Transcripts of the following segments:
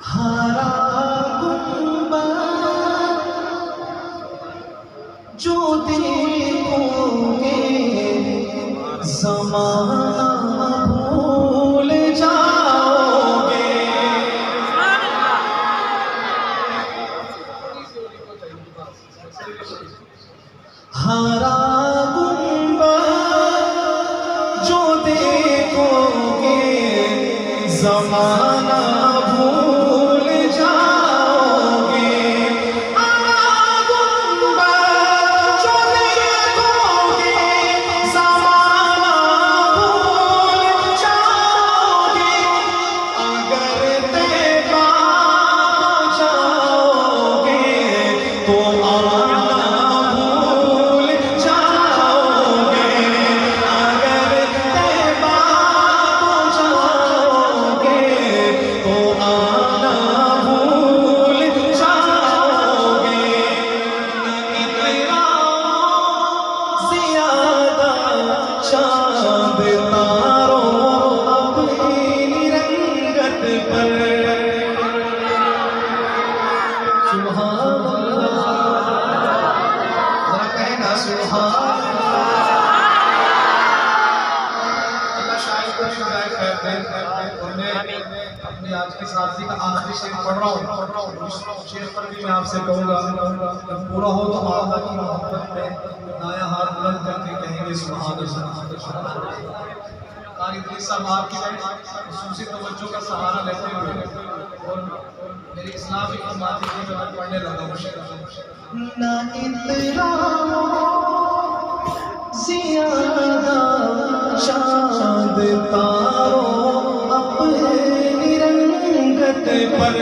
हरा गुंबद जो देखोगे ज़माना भूल जाओगे। हरा गुंबद जो देखोगे ज़माना भूल जाओगे। हरा गुंबद जो देखोगे ज़माना भूल जाओगे। अगर तैबा जाओगे तो आना भूल जाओगे। अगर तैबा जाओगे तो आना भूल जाओगे। ज़्यादा चाँद तारों अपनी रंगत पर सुभान अल्लाह, ज़रा कहना सुभान अल्लाह। शायद को हिदायत करते हैं और मैं अपनी आज की साथी का आखिरी शेर पढ़ रहा हूँ। उस शेर पर भी मैं आपसे कहूँगा जब पूरा हो तो आका की मोहब्बत में दाया हाथ बुलंद करके कहेंगे सुभान अल्लाह। कारी इदरीस साहब आपकी खुसूसी तवज्जो का सहारा लेते हुए और मेरी इस्लाम की फरमाती थी मैं पढ़ने लगा हूँ शेर। ना इतना ज़्यादा चाँद तारों अपनी रंगत पर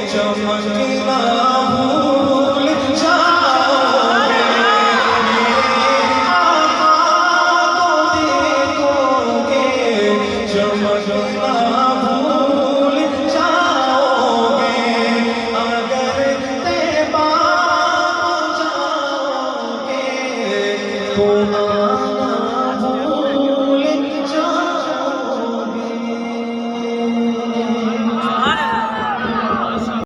चमकना भूल जाओगे। मेरे आका को देखोगे चमकना भूल जाओगे। अगर तैबा जाओगे तो